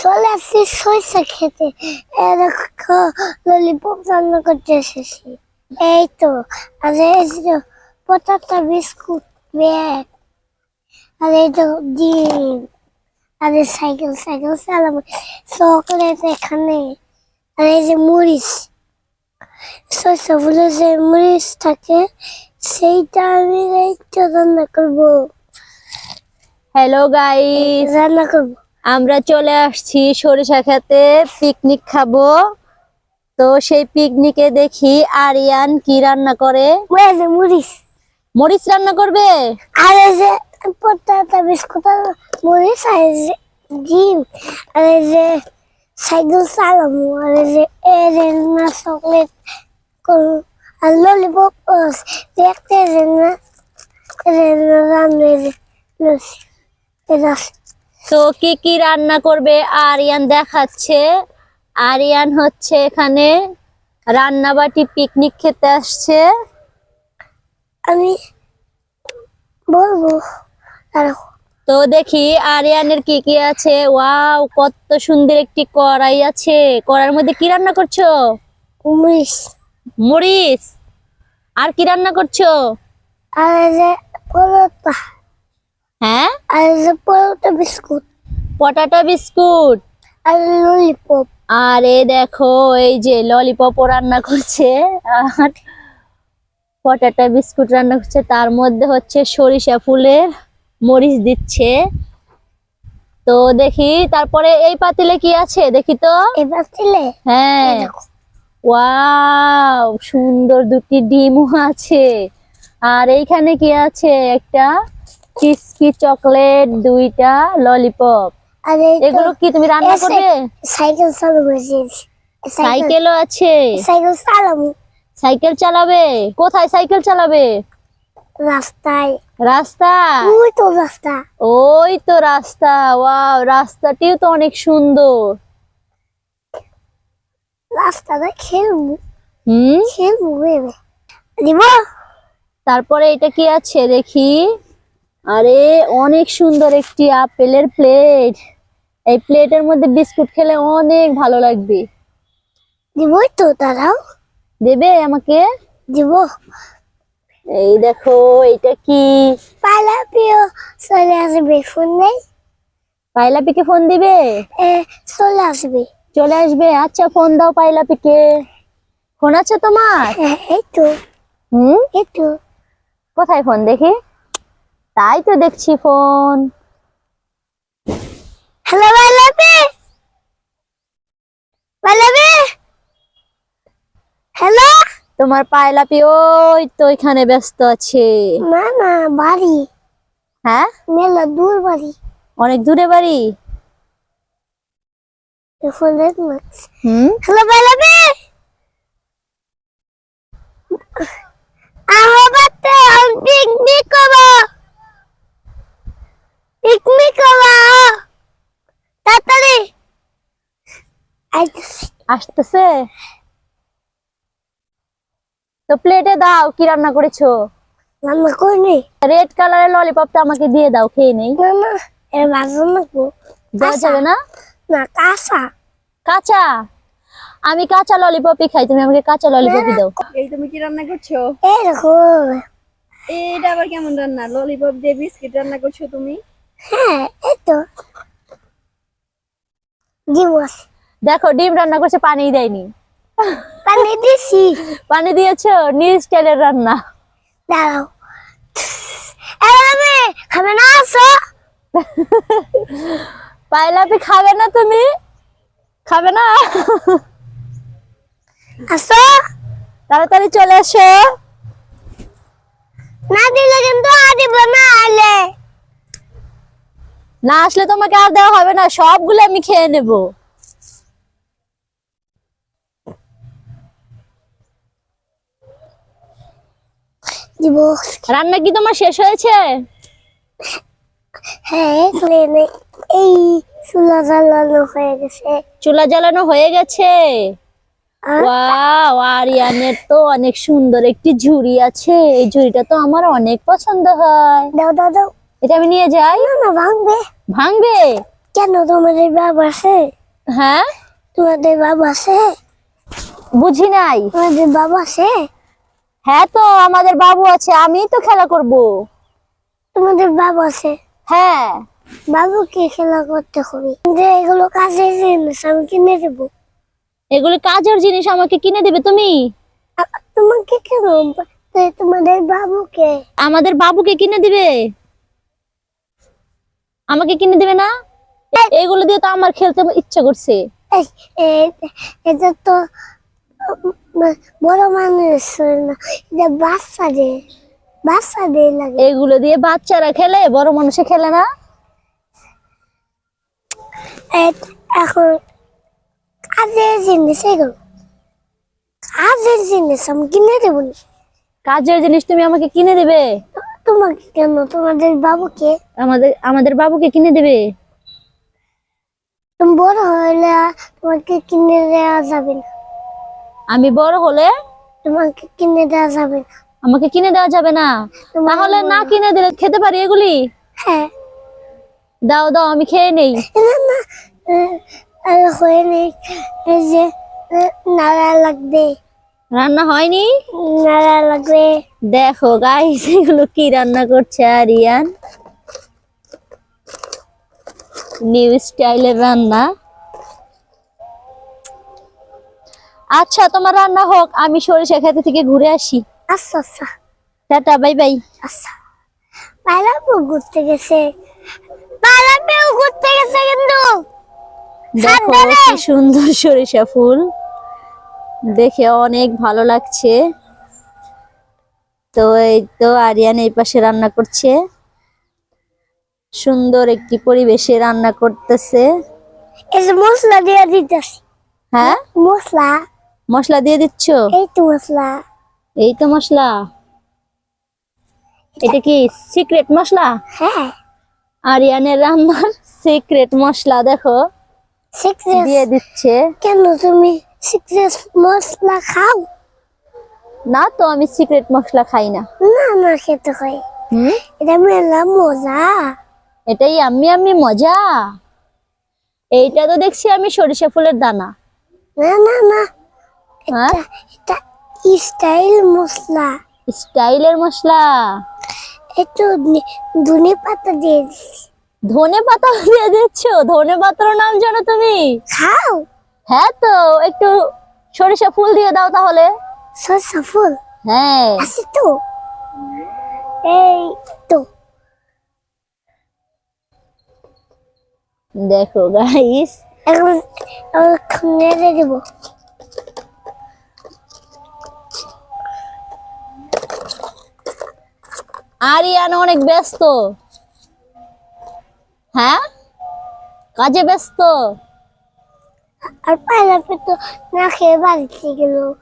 চলে আসছি সরিষা খেতে। দেখো ললিপপ রান্না করতে এসেছি। এই তো আর এই যে পটাটা বিস্কুট ব্যাগ, আর এই তো ডিম, আর এই সাইকেল সাইকেল চালাবো, চকলেট এখানে, আর এই যে মরিচ, সরিষা ফুলের যে মরিচ থাকে সেইটা আমি এই তো রান্না করবো। হ্যালো গাইস, রান্না করবো। আমরা চলে আসছি সরিষা খেতে পিকনিক খাবো। তো সেই পিকনিকে দেখি আরিয়ান কি রান্না করে। মরিচ মরিচ রান্না করবে। আর এই যে পটাটা বিস্কুট আর মরিচ, আর এই যে ডিম, আর এই যে সাইকেল চালামু, আর এই যে এরেনা চকলেট করু, আর ললিপপ দেখতে এরেনা এরেনা রান্না যে লস্যি এটা। তো কি কি রান্না করবে আরিয়ান দেখাচ্ছে। আরিয়ান হচ্ছে এখানে রান্নাবাটি পিকনিক খেতে আসছে। আমি বলবো দাঁড়াও। তো দেখি আরিয়ানের কি কি আছে। ওয়াও, কত সুন্দর একটি কড়াই আছে। কড়াইয়ের মধ্যে কি রান্না করছো? মরিচ মরিচ। আর কি রান্না করছো? আর এই যে পরোটা, হ্যাঁ, আর এই যে পরোটা বিস্কুট, পটাটা বিস্কুট। আর ললিপপ। আর এই দেখো এই যে ললিপপও রান্না করছে, আর পটাটা বিস্কুট রান্না করছে। তার মধ্যে হচ্ছে সরিষা ফুলের মরিচ দিচ্ছে। তো দেখি তারপরে এই পাতিলে কি আছে দেখি তো। এবার দিলে হ্যাঁ, ওয়াও, সুন্দর দুটি ডিমও আছে। আর এইখানে কি আছে? একটা ক্রিসপি চকলেট, দুইটা ললিপপ। আর এই তো এগুলো কি তুমি রান্না করবে? সাইকেল চালাবো। সাইকেলও আছে। সাইকেল চালাবো সাইকেল চালাবে? কোথায় সাইকেল চালাবে? রাস্তায়। রাস্তা। ওই তো রাস্তা। ওই তো রাস্তা। ওয়াও, রাস্তাটিও তো অনেক সুন্দর। রাস্তাটা খেলবো হুম। ভেবে দিব। তারপরে এটা কি আছে দেখি। আরে অনেক সুন্দর একটি আপেলের প্লেট। এই প্লেটের মধ্যে বিস্কুট খেলে অনেক ভালো লাগবে। দিবই তো, দাঁড়াও। দেবে আমাকে? দিব। এই দেখো এটা কি। পালা প্রিয় চলে আসবে, ফোন নেই। পাইলাপিকে ফোন দিবে? চলে আসবে। চলে আসবে? আচ্ছা, ফোন দাও পাইলাপিকে। ফোন আছে তোমার? এই তো। এই তো। কোথায় ফোন দেখি? তাই তো দেখছি ফোন। হ্যালো পালাপি, পালাপি, হ্যালো। তোমার পাইলাপি ওই তো এখানে ব্যস্ত আছে। না না, বাড়ি। হ্যাঁ, মেলা দূর বাড়ি। অনেক দূরে বাড়ি। ফোন দেখ না। হুম। হ্যালো পালাপি, আহো বাতে পিকনিক করবো। পিকনিক করবো তাড়াতাড়ি। আসতেছে। তো প্লেটে দাও, কি রান্না করেছো? রান্না করিনি। রেড কালারের ললিপপটা আমাকে দিয়ে দাও, খেয়ে নেই। না না, এর বাজন লাগবো। দেওয়া যাবে না? না, কাঁচা। কাঁচা? আমি কাঁচা ললিপপই খাই, তুমি আমাকে কাঁচা ললিপপই দাও। এই তুমি কি রান্না করছো? এই দেখো। এটা আবার কেমন রান্না? ললিপপ দিয়ে বিস্কিট রান্না করছো তুমি? হ্যাঁ, এই তো ডিম আছে। দেখো ডিম রান্না করছে, পানি দেয়নি। পানি দিছি। পানি দিয়েছো? নিউ স্টাইলের রান্না। দাঁড়াও। আমি খাবে না আসো। পাইলাপি খাবে না? তুমি খাবে না? আসো। তাড়াতাড়ি চলে এসো। না দিলে কিন্তু আর দিব না। আইলে না আসলে তোমাকে আর দেওয়া হবে না, সবগুলো আমি খেয়ে নেব। দিব। রান্না কি তোমার শেষ হয়েছে? হ্যাঁ, এই চুলা জ্বালানো হয়ে গেছে। চুলা জ্বালানো হয়ে গেছে। আর ওয়াও, আরিয়ানের তো অনেক সুন্দর একটি ঝুড়ি আছে। এই ঝুড়িটা তো আমার অনেক পছন্দ হয়। দাও দাও দাও। এটা আমি নিয়ে যাই। না না, ভাঙবে। ভাঙবে? কেন তোমাদের বাবা আছে? হ্যাঁ, তোমাদের বাবা আছে? বুঝি নাই। তোমাদের বাবা আছে? হ্যাঁ, তো আমাদের বাবু আছে, আমি তো খেলা করব। তোমাদের বাবা আছে? হ্যাঁ, বাবুকে খেলা করতে হবে, যে এগুলো কাজের জিনিস আমি কিনে দেবো। এগুলো কাজের জিনিস, আমাকে কিনে দিবে তুমি? তোমাকে কেন? তোমাদের বাবুকে। আমাদের বাবুকে কিনে দিবে, আমাকে কিনে দিবে না? এগুলো দিয়ে তো আমার খেলতে ইচ্ছা করছে। এই, এটা তো বড় মানুষ না, এটা বাচ্চাদের লাগে। এগুলো দিয়ে বাচ্চারা খেলে, বড় মানুষে খেলে না। এখন কাজের জিনিস, এগুলো কাজের জিনিস আমি কিনে দেবো না। কাজের জিনিস তুমি আমাকে কিনে দেবে? তোমাকে কেন? তোমাদের বাবুকে। আমাদের বাবুকে কিনে দেবে? তুমি বড় হলে তোমাকে কিনে দেওয়া যাবে না। আমি বড় হলে তোমাকে কিনে দেওয়া যাবে না। আমাকে কিনে দেওয়া যাবে না? তোমার তাহলে না বড়- কিনে দিলে খেতে পারি এগুলি? হ্যাঁ। দাও দাও, আমি খেয়ে নেই। না না, হয়ে নেই। এই যে নাড়া লাগবে, রান্না হয়নি? নাড়া লাগবে। দেখো গাইস, এগুলো কি রান্না করছে আরিয়ান, নিউ স্টাইলের রান্না। আচ্ছা, তোমার রান্না হোক, আমি সরিষা ক্ষেত থেকে ঘুরে আসি। আচ্ছা আচ্ছা টাটা, বাই বাই। আচ্ছা। পাইলাপও ঘুরতে গেছে, পাইলাপও ঘুরতে গেছে কিন্তু দেখো কি সুন্দর সরিষা ফুল, দেখে অনেক ভালো লাগছে। তো এই তো আরিয়ান এই পাশে রান্না করছে, সুন্দর একটি পরিবেশে রান্না করতেছে। এই যে মশলা দিয়ে দিতেছি। হ্যাঁ, মশলা, মশলা দিয়ে দিচ্ছ? এই তো মশলা। এই তো মশলা। এটা কি সিক্রেট মশলা? হ্যাঁ, আরিয়ানের রান্নার সিক্রেট মশলা দেখো সিক্রেট। দিয়ে দিচ্ছে। কেন তুমি সিক্রেট মশলা খাও? না তো, আমি সিক্রেট মশলা খাই না। না না, খেতে হয়, হুম, এটা মেলা মজা। এটাই আমি আমি মজা। এইটা তো দেখছি আমি সরিষা ফুলের দানা। না না না, হ্যাঁ, এটা স্টাইল মশলা। স্টাইলের মশলা। একটু ধনে পাতা দিয়ে দিছি। ধনে পাতা দিয়ে দিচ্ছ? ধনে পাতার নাম জানো তুমি? খাও। হ্যাঁ, তো একটু সরিষা ফুল দিয়ে দাও তাহলে। সরষা ফুল হ্যাঁ, আছে তো, এই তো। দেখো গাইস, এখন এখন নেড়ে দেবো। আরিয়ান অনেক ব্যস্ত। হ্যাঁ, কাজে ব্যস্ত। আর পাইলাপে তো না খেয়ে বাড়িতে গেল।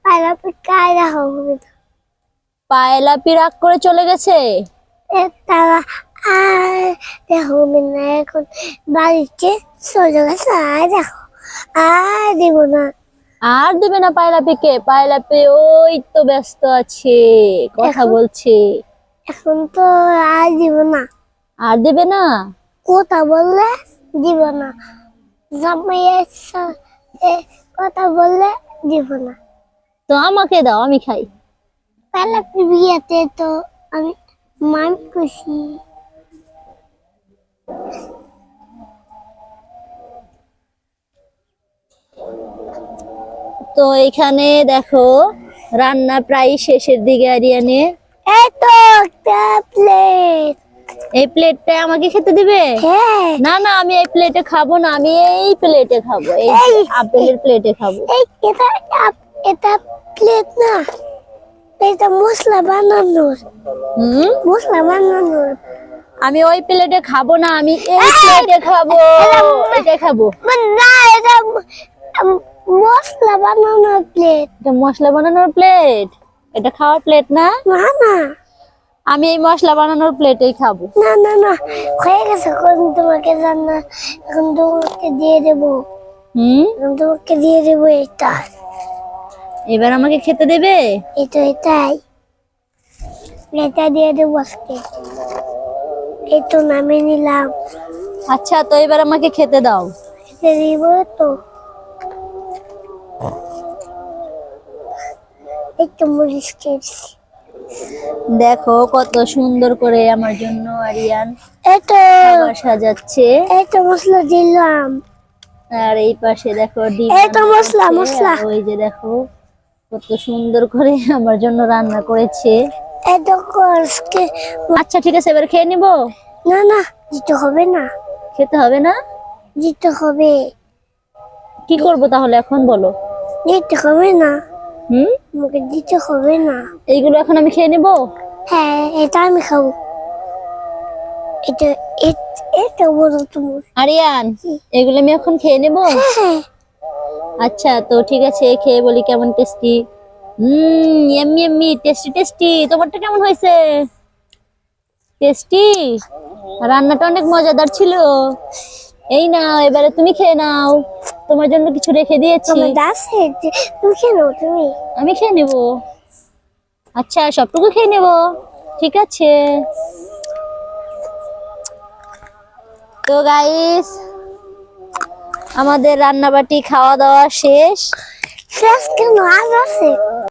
পাইলাপে কায়রা হবে তো। পায়লাপি রাগ করে চলে গেছে। তারা আর দেখো না, এখন বাড়িতে চলে গেছে। আর দেখো, আর দেবো না। আর দিবে না পায়লাপিকে? পায়লাপি ওই তো ব্যস্ত আছে, কথা এখন? বলছে। এখন তো আর দিব না। আর দিবে না? কথা বললে দিব না, জামাইয়ের সাথে কথা বললে দিব না। তো আমাকে দাও, আমি খাই। পাইলাপে বিয়েতে তো আমি মান খুশি। তো এখানে দেখো রান্না প্রায় শেষের দিকে আরিয়ানে। এই তো একটা প্লেট। এই প্লেটটা আমাকে খেতে দিবে? হ্যাঁ, না না, আমি এই প্লেটে খাবো না, আমি এই প্লেটে খাবো, এই এই- আপেলের প্লেটে খাবো। এই এটা প্লেট না, এটা মশলা বানানোর। হুম, মশলা বানানোর। আমি ওই প্লেটে খাবো না, আমি এই প্লেটে খাবো, এটা খাবো। না, এটা মশলা বানানোর প্লেট। এটা মশলা বানানোর প্লেট, এটা খাওয়ার প্লেট না। না না আমি এই মশলা বানানোর প্লেটেই খাবো। না না না, হয়ে গেছে। এখন তোমাকে রান্না, এখন তোমাকে দিয়ে দেবো। হুম, এখন তোমাকে দিয়ে দেবো এটা। এবার আমাকে খেতে দেবে? এই তো এটাই, এটা দিয়ে দেবো আজকে। এই তো নামিয়ে নিলাম। আচ্ছা, তো এবার আমাকে খেতে দাও। খেতে দিব তো। একটু মরিচ খেয়েছি। দেখো কত সুন্দর করে আমার জন্য আরিয়ান এতো খাবার সাজাচ্ছে। এতো মশলা দিলাম। আর এই পাশে দেখো ডিম এই তো রান্না মশলা, করছে। মশলা। আর ওই যে দেখো কত সুন্দর করে আমার জন্য রান্না করেছে। এতো কষকে। আচ্ছা ঠিক আছে, এবার খেয়ে নিবো। না না, দিতে হবে না, খেতে হবে না? দিতে হবে, কি করব তাহলে এখন বলো? দিতে হবে না, হুম, আমাকে দিতে হবে না। এইগুলো এখন আমি খেয়ে নিবো? হ্যাঁ, এটা আমি খাবো। এটা এটা বলো তুমি। আরিয়ান, এগুলো আমি এখন খেয়ে নেবো? হ্যাঁ, আচ্ছা, তো ঠিক আছে, খেয়ে বলি কেমন tasty. Yummy yummy, tasty tasty. তোমারটা কেমন হয়েছে? টেস্টি? রান্নাটা অনেক মজাদার ছিল। এই নাও, এবারে তুমি খেয়ে নাও, তোমার জন্য কিছু রেখে দিয়েছি। আমার দাসে তুমি কেন তুমি। আমি খেয়ে নেব। আচ্ছা, সবটুকু খেয়ে নেব, ঠিক আছে। তো গাইস, আমাদের রান্নাবাটি খাওয়া দাওয়া শেষ। শেষ কেন, আজ আছে।